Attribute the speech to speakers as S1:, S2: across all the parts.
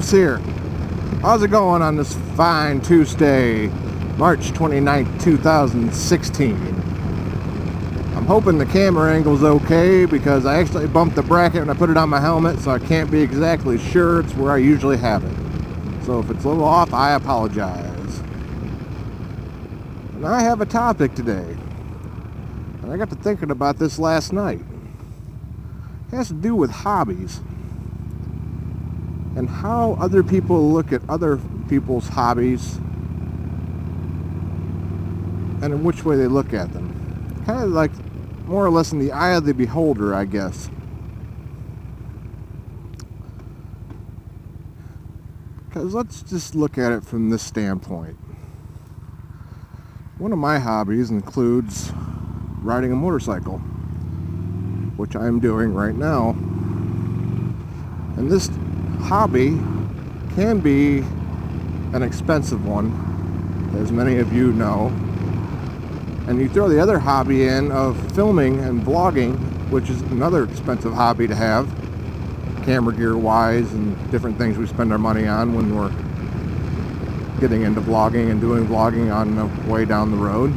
S1: Moose here. How's it going on this fine Tuesday, March 29th, 2016? I'm hoping the camera angle's okay because I actually bumped the bracket when I put it on my helmet, so I can't be exactly sure it's where I usually have it. So if it's a little off, I apologize. And I have a topic today. And I got to thinking about this last night. It has to do with hobbies. And how other people look at other people's hobbies and in which way they look at them. Kind of like more or less in the eye of the beholder, I guess. Because let's just look at it from this standpoint. One of my hobbies includes riding a motorcycle, which I'm doing right now. And this hobby can be an expensive one, as many of you know. And you throw the other hobby in of filming and vlogging, which is another expensive hobby to have, camera gear wise, and different things we spend our money on when we're getting into vlogging and doing vlogging on the way down the road.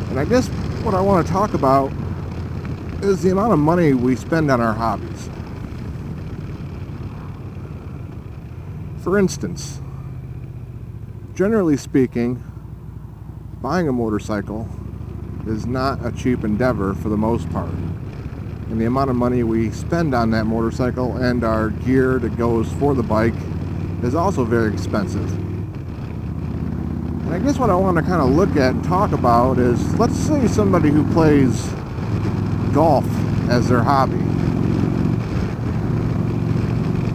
S1: And I guess what I want to talk about is the amount of money we spend on our hobbies. For instance, generally speaking, buying a motorcycle is not a cheap endeavor for the most part. And the amount of money we spend on that motorcycle and our gear that goes for the bike is also very expensive. And I guess what I want to kind of look at and talk about is, let's say somebody who plays golf as their hobby.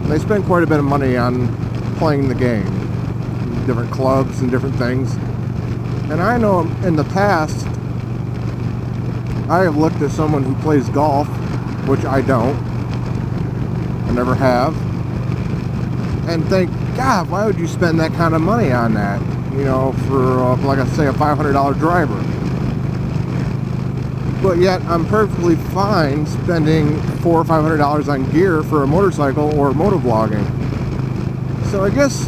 S1: They spend quite a bit of money on playing the game, different clubs and different things. And I know in the past I have looked at someone who plays golf, which I don't, I never have, and think, God, why would you spend that kind of money on that, you know, for like I say, a $500 driver? But yet I'm perfectly fine spending $400 or $500 on gear for a motorcycle or motovlogging. So I guess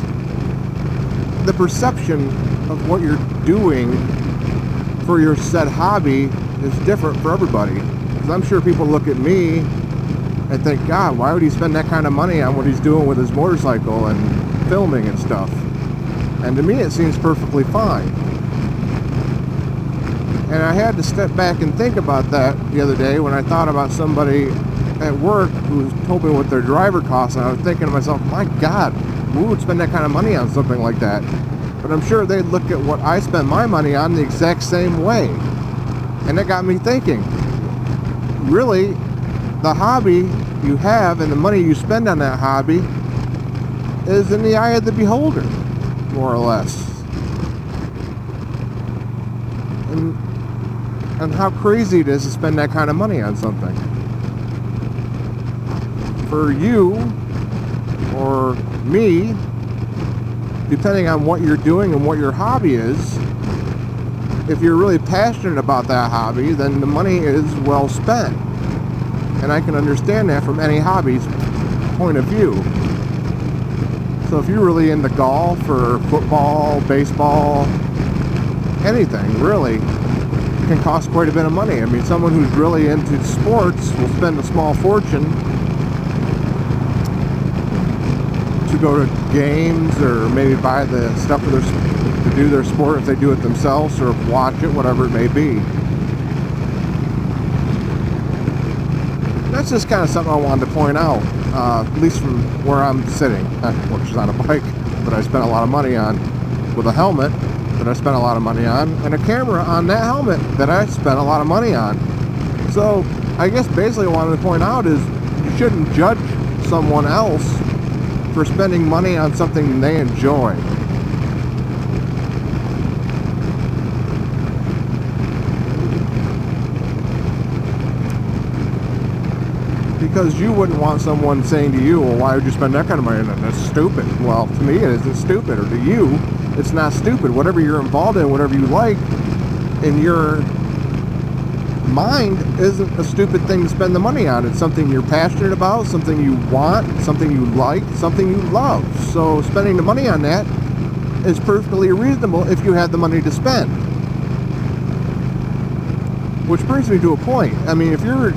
S1: the perception of what you're doing for your said hobby is different for everybody. Because I'm sure people look at me and think, God, why would he spend that kind of money on what he's doing with his motorcycle and filming and stuff? And to me it seems perfectly fine. And I had to step back and think about that the other day when I thought about somebody at work who told me what their driver costs, and I was thinking to myself, my God, who would spend that kind of money on something like that? But I'm sure they'd look at what I spend my money on the exact same way. And that got me thinking, really, the hobby you have and the money you spend on that hobby is in the eye of the beholder, more or less. And how crazy it is to spend that kind of money on something. For you, or me, depending on what you're doing and what your hobby is, if you're really passionate about that hobby, then the money is well spent. And I can understand that from any hobby's point of view. So if you're really into golf or football, baseball, anything really, it can cost quite a bit of money. I mean, someone who's really into sports will spend a small fortune to go to games, or maybe buy the stuff for to do their sport if they do it themselves, or watch it, whatever it may be. That's just kind of something I wanted to point out, at least from where I'm sitting, which is on a bike that I spent a lot of money on, with a helmet that I spent a lot of money on, and a camera on that helmet that I spent a lot of money on. So I guess basically what I wanted to point out is you shouldn't judge someone else for spending money on something they enjoy. Because you wouldn't want someone saying to you, well, why would you spend that kind of money on that? That's stupid. Well, to me it isn't stupid, or to you it's not stupid. Whatever you're involved in, whatever you like in your mind isn't a stupid thing to spend the money on. It's something you're passionate about, something you want, something you like, something you love. So spending the money on that is perfectly reasonable if you had the money to spend. Which brings me to a point. I mean, if you're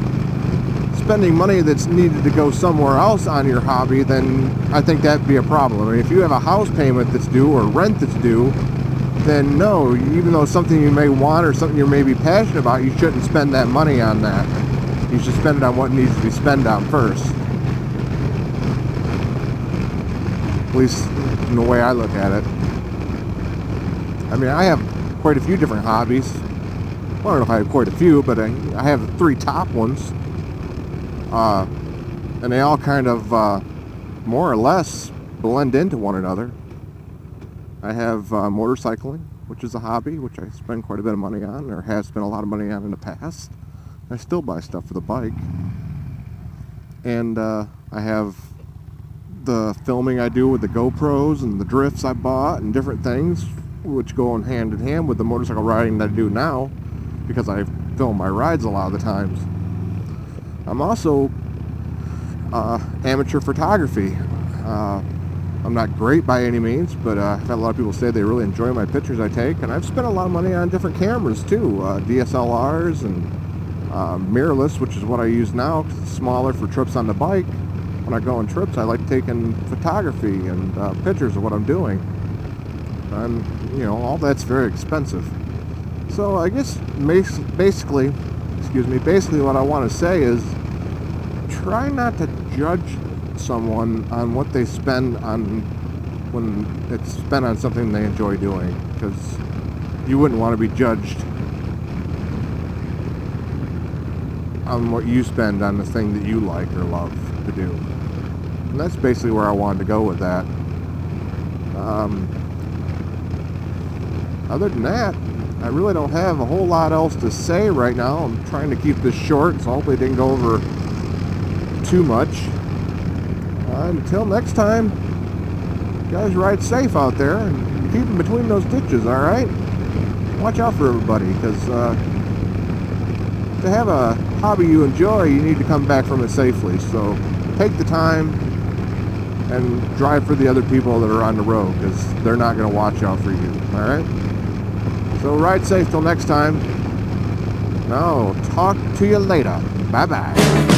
S1: spending money that's needed to go somewhere else on your hobby, then I think that'd be a problem. I mean, if you have a house payment that's due or rent that's due, then no, even though it's something you may want or something you may be passionate about, you shouldn't spend that money on that. You should spend it on what needs to be spent on first. At least in the way I look at it. I mean, I have quite a few different hobbies. Well, I don't know if I have quite a few, but I have 3 top ones. And they all kind of more or less blend into one another. I have motorcycling, which is a hobby, which I spend quite a bit of money on, or have spent a lot of money on in the past. I still buy stuff for the bike. And I have the filming I do with the GoPros and the drifts I bought and different things, which go hand in hand with the motorcycle riding that I do now, because I film my rides a lot of the times. I'm also amateur photography. I'm not great by any means, but I've had a lot of people say they really enjoy my pictures I take, and I've spent a lot of money on different cameras too, DSLRs and mirrorless, which is what I use now because it's smaller for trips on the bike. When I go on trips, I like taking photography and pictures of what I'm doing, and you know, all that's very expensive. So I guess basically what I want to say is try not to judge someone on what they spend on when it's spent on something they enjoy doing, because you wouldn't want to be judged on what you spend on the thing that you like or love to do. And that's basically where I wanted to go with that. Other than that, I really don't have a whole lot else to say right now. I'm trying to keep this short, so hopefully it didn't go over too much. Until next time, you guys ride safe out there and keep them between those ditches, alright? Watch out for everybody, because to have a hobby you enjoy, you need to come back from it safely. So take the time and drive for the other people that are on the road, because they're not going to watch out for you, alright? So ride safe till next time. Now, talk to you later. Bye-bye.